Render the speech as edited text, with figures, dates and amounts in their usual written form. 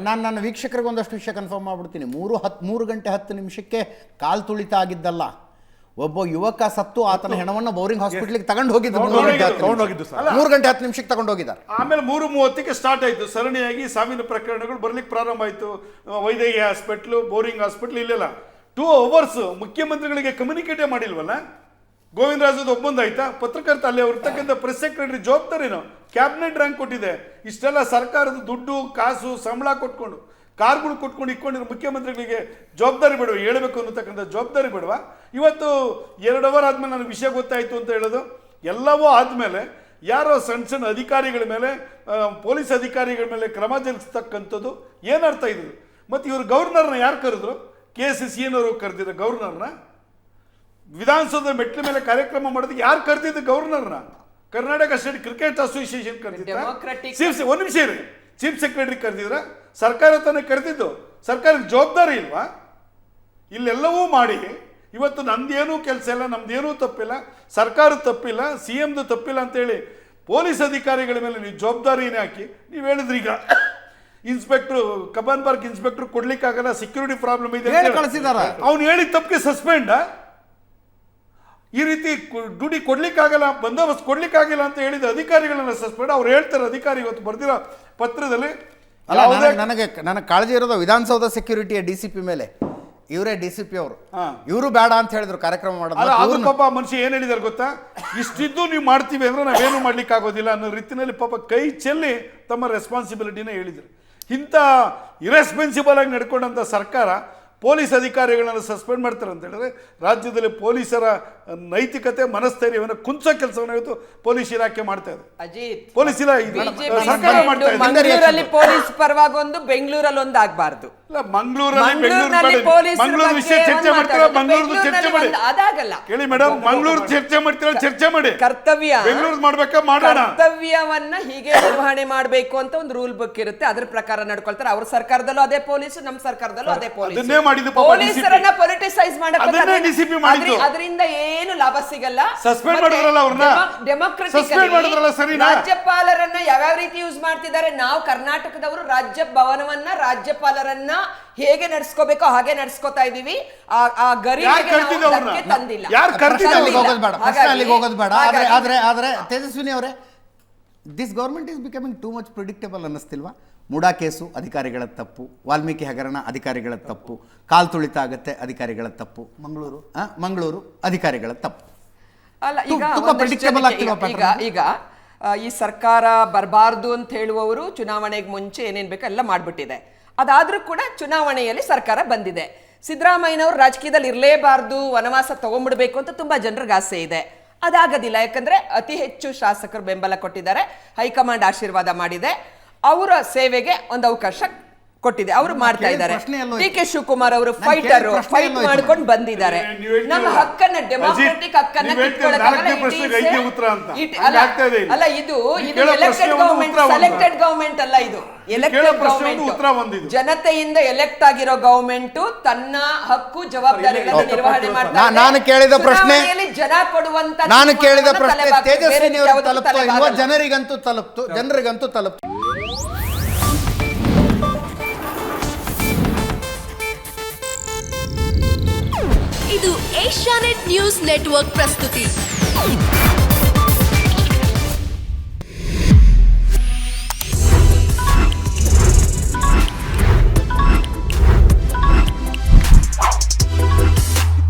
ನಾನು ನನ್ನ ವೀಕ್ಷಕರಿಗೆ ಒಂದಷ್ಟು ವಿಷಯ ಕನ್ಫರ್ಮ್ ಮಾಡ್ಬಿಡ್ತೀನಿ. 3 ಗಂಟೆ 10 ನಿಮಿಷಕ್ಕೆ ಕಾಲು ತುಳಿತ ಆಗಿದ್ದಲ್ಲ, ಒಬ್ಬ ಯುವಕ ಸತ್ತು ಆತನ ಹೆಣವನ್ನು ಬೋರಿಂಗ್ ಹಾಸ್ಪಿಟ್ಲಿಗೆ ತಗೊಂಡು ಹೋಗಿದ್ದು 3 ಗಂಟೆ 10 ನಿಮಿಷಕ್ಕೆ ತಗೊಂಡು ಹೋಗಿದ್ದಾರೆ. ಆಮೇಲೆ 3:30ಕ್ಕೆ ಸ್ಟಾರ್ಟ್ ಆಯ್ತು, ಸರಣಿಯಾಗಿ ಸಾವಿನ ಪ್ರಕರಣಗಳು ಬರ್ಲಿಕ್ಕೆ ಪ್ರಾರಂಭ ಆಯ್ತು. ವೈದ್ಯಕೀಯ ಹಾಸ್ಪಿಟ್ಲು, ಬೋರಿಂಗ್ ಹಾಸ್ಪಿಟ್ಲ್, ಇಲ್ಲೆಲ್ಲ 2 hours ಮುಖ್ಯಮಂತ್ರಿಗಳಿಗೆ ಕಮ್ಯುನಿಕೇಟೇ ಮಾಡಿಲ್ವಲ್ಲ. ಗೋವಿಂದರಾಜದ ಒಪ್ಪಂದ ಆಯ್ತಾ? ಪತ್ರಕರ್ತ ಅಲ್ಲಿ ಅವ್ರಿರ್ತಕ್ಕಂಥ ಪ್ರೆಸ್ ಸೆಕ್ರೆಟರಿ ಜವಾಬ್ದಾರಿನೋ ಕ್ಯಾಬಿನೆಟ್ ರ್ಯಾಂಕ್ ಕೊಟ್ಟಿದೆ. ಇಷ್ಟೆಲ್ಲ ಸರ್ಕಾರದ ದುಡ್ಡು ಕಾಸು ಸಂಬಳ ಕೊಟ್ಕೊಂಡು ಕಾರ್ಗಳು ಕೊಟ್ಕೊಂಡು ಇಟ್ಕೊಂಡಿರೋ ಮುಖ್ಯಮಂತ್ರಿಗಳಿಗೆ ಜವಾಬ್ದಾರಿ ಬಿಡುವ, ಹೇಳಬೇಕು ಅನ್ನತಕ್ಕಂಥ ಜವಾಬ್ದಾರಿ ಬಿಡುವ. ಇವತ್ತು 2 hour ಆದ್ಮೇಲೆ ನನಗೆ ವಿಷಯ ಗೊತ್ತಾಯ್ತು ಅಂತ ಹೇಳೋದು. ಎಲ್ಲವೂ ಆದಮೇಲೆ ಯಾರೋ ಸಣ್ಣ ಅಧಿಕಾರಿಗಳ ಮೇಲೆ, ಪೊಲೀಸ್ ಅಧಿಕಾರಿಗಳ ಮೇಲೆ ಕ್ರಮ ಜರುಗಿಸ್ತಕ್ಕಂಥದ್ದು ಏನರ್ಥ ಇದ್ರು? ಮತ್ತು ಇವರು ಗವರ್ನರ್ನ ಯಾರು ಕರೆದ್ರು? KCCನವರು ಕರೆದಿದ್ರು ಗವರ್ನರ್ನ. ವಿಧಾನಸೌಧದ ಮೆಟ್ಲ ಮೇಲೆ ಕಾರ್ಯಕ್ರಮ ಮಾಡೋದಕ್ಕೆ ಯಾರು ಕರೆದಿದ್ದು ಗವರ್ನರ್ನ? ಕರ್ನಾಟಕ ಸ್ಟೇಟ್ ಕ್ರಿಕೆಟ್ ಅಸೋಸಿಯೇಷನ್ ಕರೆದಿದ್ದ. ಒಂದು ನಿಮಿಷ ಇರಿ, ಚೀಫ್ ಸೆಕ್ರೆಟರಿ ಕರೆದಿದ್ರ? ಸರ್ಕಾರ ತಾನೇ ಕರೆದಿದ್ದು. ಸರ್ಕಾರಕ್ಕೆ ಜವಾಬ್ದಾರಿ ಇಲ್ವಾ? ಇಲ್ಲೆಲ್ಲವೂ ಮಾಡಿ ಇವತ್ತು ನಮ್ದೇನೂ ಕೆಲಸ ಇಲ್ಲ, ನಮ್ದೇನೂ ತಪ್ಪಿಲ್ಲ, ಸರ್ಕಾರದ ತಪ್ಪಿಲ್ಲ, CMದು ತಪ್ಪಿಲ್ಲ ಅಂತೇಳಿ ಪೊಲೀಸ್ ಅಧಿಕಾರಿಗಳ ಮೇಲೆ ನೀವು ಜವಾಬ್ದಾರಿನೇ ಹಾಕಿ ನೀವು ಹೇಳಿದ್ರಿ. ಈಗ ಇನ್ಸ್ಪೆಕ್ಟರ್ ಕಬ್ಬನ್ ಪಾರ್ಕ್ ಇನ್ಸ್ಪೆಕ್ಟರ್ ಕೊಡ್ಲಿಕ್ಕಾಗಲ್ಲ, ಸೆಕ್ಯೂರಿಟಿ ಪ್ರಾಬ್ಲಮ್ ಇದೆ ಅವ್ನು ಹೇಳಿದ ತಪ್ಪಿಗೆ ಸಸ್ಪೆಂಡ್. ಈ ರೀತಿ ಡ್ಯೂಟಿ ಕೊಡ್ಲಿಕ್ಕಾಗಲ್ಲ, ಬಂದೋಬಸ್ತ್ ಕೊಡ್ಲಿಕ್ಕಾಗಿಲ್ಲ ಅಂತ ಹೇಳಿದ ಅಧಿಕಾರಿಗಳನ್ನ ಸಸ್ಪೆಂಡ್. ಅವ್ರು ಹೇಳ್ತಾರೆ ಅಧಿಕಾರಿ ಇವತ್ತು ಬರ್ದಿರೋ ಪತ್ರದಲ್ಲಿ. ನನಗೆ ಕಾಳಜಿ ಇರೋದು ವಿಧಾನಸೌಧ ಸೆಕ್ಯೂರಿಟಿಯ DCP ಮೇಲೆ. ಇವರೇ DCP ಅವರು, ಇವರು ಬೇಡ ಅಂತ ಹೇಳಿದ್ರು ಕಾರ್ಯಕ್ರಮ ಮಾಡೋದು. ಅದು ಪಾಪ ಮನುಷ್ಯ ಏನ್ ಹೇಳಿದಾರೆ ಗೊತ್ತಾ? ಇಷ್ಟಿದ್ದು ನೀವು ಮಾಡ್ತೀವಿ ಅಂದ್ರೆ ನಾವೇನು ಮಾಡ್ಲಿಕ್ಕೆ ಆಗೋದಿಲ್ಲ ಅನ್ನೋ ರೀತಿಯಲ್ಲಿ ಪಾಪ ಕೈ ಚೆಲ್ಲಿ ತಮ್ಮ ರೆಸ್ಪಾನ್ಸಿಬಿಲಿಟಿನ ಹೇಳಿದ್ರು. ಇಂಥ ಇರೆಸ್ಪಾನ್ಸಿಬಲ್ ಆಗಿ ನಡ್ಕೊಂಡಂಥ ಸರ್ಕಾರ ಪೊಲೀಸ್ ಅಧಿಕಾರಿಗಳನ್ನು ಸಸ್ಪೆಂಡ್ ಮಾಡ್ತಾರೆ ಅಂತ ಹೇಳಿದ್ರೆ ರಾಜ್ಯದಲ್ಲಿ ಪೊಲೀಸರ ನೈತಿಕತೆ ಮನಸ್ಥೈರ್ಯವನ್ನು ಕುಂಚೋ ಕೆಲಸವನ್ನು ಇವತ್ತು ಪೊಲೀಸ್ ಇಲಾಖೆ ಮಾಡ್ತಾ ಇದೆ. ಅಜಿತ್, ಪೊಲೀಸ್ ಸರ್ಕಾರ ಮಾಡ್ತಾ ಇದೆ. ಮಂಗಳೂರಲ್ಲಿ ಪೊಲೀಸ್ ಪರವಾಗಿ ಒಂದು, ಬೆಂಗಳೂರಲ್ಲಿ ಒಂದು ಆಗ್ಬಾರ್ದು. ಮಂಗಳೂರು ವಿಷಯ ಚರ್ಚೆ ಮಾಡ್ತೀರಾ? ಮಂಗಳೂರು ಚರ್ಚೆ ಮಾಡಿ ಅದಾಗಲ್ಲ. ಕೇಳಿ ಮೇಡಮ್, ಮಂಗಳೂರು ಚರ್ಚೆ ಮಾಡ್ತೀರಾ? ಚರ್ಚೆ ಮಾಡಿ. ಕರ್ತವ್ಯ ಬೆಂಗಳೂರು ಮಾಡ್ಬೇಕಾ? ಮಾಡೋಣ. ಕರ್ತವ್ಯವನ್ನ ಹೀಗೆ ನಿರ್ವಹಣೆ ಮಾಡಬೇಕು ಅಂತ ಒಂದು ರೂಲ್ ಬುಕ್ ಇರುತ್ತೆ, ಅದ್ರ ಪ್ರಕಾರ ನಡ್ಕೊಳ್ತಾರೆ. ಅವ್ರ ಸರ್ಕಾರದಲ್ಲೂ ಅದೇ ಪೊಲೀಸ್, ನಮ್ಮ ಸರ್ಕಾರದಲ್ಲೂ ಅದೇ ಪೊಲೀಸ್. ಪೊಲೀಸರನ್ನ ಪೊಲಿಟಿಸೈಸ್ ಮಾಡಕ್ಕೆ ಅದರಿಂದ ಏನು ಲಾಭ ಸಿಗಲ್ಲ. ಸಸ್ಪೆಂಡ್ ಮಾಡಿದ್ರಲ್ಲ ಅವ್ರನ್ನ, ಡೆಮೊಕ್ರೆಟಿಕ್ ರಾಜ್ಯಪಾಲರನ್ನ ಯಾವ್ಯಾವ ರೀತಿ ಯೂಸ್ ಮಾಡ್ತಿದ್ದಾರೆ. ನಾವು ಕರ್ನಾಟಕದವರು ರಾಜ್ಯ ಭವನವನ್ನ, ರಾಜ್ಯಪಾಲರನ್ನ ಹೇಗೆ ನಡ್ಸ್ಕೋಬೇಕೋ ಹಾಗೆ ನಡ್ಸ್ಕೋತಾ ಇದೀವಿ. ಆ ಗರಿಷ್ಠ ತಂದಿಲ್ಲ. ಹೋಗೋದು ಬೇಡ. ಆದ್ರೆ ತೇಜಸ್ವಿನಿ ಅವರೇ, this government is becoming too much predictable ಅನ್ನಿಸ್ತಿಲ್ವಾ? ಮುಡಾ ಕೇಸು ಅಧಿಕಾರಿಗಳ ತಪ್ಪು, ವಾಲ್ಮೀಕಿ ಹಗರಣ ಅಧಿಕಾರಿಗಳ ತಪ್ಪು, ಕಾಲ್ ತುಳಿತ ಆಗತ್ತೆ ಅಧಿಕಾರಿಗಳ ತಪ್ಪು, ಮಂಗಳೂರು ಅಧಿಕಾರಿಗಳ ತಪ್ಪು. ಅಲ್ಲ, ಈಗ ಈ ಸರ್ಕಾರ ಬರಬಾರ್ದು ಅಂತ ಹೇಳುವವರು ಚುನಾವಣೆಗೆ ಮುಂಚೆ ಏನೇನ್ ಬೇಕೋ ಎಲ್ಲ ಮಾಡ್ಬಿಟ್ಟಿದೆ. ಅದಾದ್ರೂ ಕೂಡ ಚುನಾವಣೆಯಲ್ಲಿ ಸರ್ಕಾರ ಬಂದಿದೆ. ಸಿದ್ದರಾಮಯ್ಯನವರು ರಾಜಕೀಯದಲ್ಲಿ ಇರಲೇಬಾರ್ದು, ವನವಾಸ ತಗೊಂಡ್ಬಿಡ್ಬೇಕು ಅಂತ ತುಂಬಾ ಜನರಿಗೆ ಆಸೆ ಇದೆ. ಅದಾಗೋದಿಲ್ಲ, ಯಾಕಂದ್ರೆ ಅತಿ ಹೆಚ್ಚು ಶಾಸಕರು ಬೆಂಬಲ ಕೊಟ್ಟಿದ್ದಾರೆ, ಹೈಕಮಾಂಡ್ ಆಶೀರ್ವಾದ ಮಾಡಿದೆ, ಅವರ ಸೇವೆಗೆ ಒಂದು ಅವಕಾಶ ಕೊಟ್ಟಿದೆ, ಅವರು ಮಾಡ್ತಾ ಇದ್ದಾರೆ. DK ಶಿವಕುಮಾರ್ ಅವರು ಫೈಟ್ ಮಾಡ್ಕೊಂಡು ಬಂದಿದ್ದಾರೆ. ನಮ್ಮ ಹಕ್ಕನ್ನ, ಡೆಮೋಕ್ರೆಟಿಕ್ ಹಕ್ಕನ್ನ ಅಲ್ಲ, ಇದು ಎಲೆಕ್ಟೆಡ್ ಗವರ್ಮೆಂಟ್, ಸೆಲೆಕ್ಟೆಡ್ ಗವರ್ಮೆಂಟ್ ಅಲ್ಲ, ಇದು ಎಲೆಕ್ಟೆಡ್ ಗವರ್ಮೆಂಟ್, ಜನತೆಯಿಂದ ಎಲೆಕ್ಟ್ ಆಗಿರೋ ಗವರ್ಮೆಂಟ್ ತನ್ನ ಹಕ್ಕು ಜವಾಬ್ದಾರಿಗಳನ್ನು ನಿರ್ವಹಣೆ ಮಾಡ್ತಾರೆ. ನಾನು ಕೇಳಿದ ಪ್ರಶ್ನೆ, ಜನ ಕೊಡುವಂತ ತೇಜಸ್ವಿನಿ ಅವರು ತಲುಪ್ತಾ ಇಲ್ವಾ? ಜನರಿಗಂತೂ ತಲುಪ್ತು. ಇದು ಏಷ್ಯಾನೆಟ್ ನ್ಯೂಸ್ ನೆಟ್ವರ್ಕ್ ಪ್ರಸ್ತುತಿ.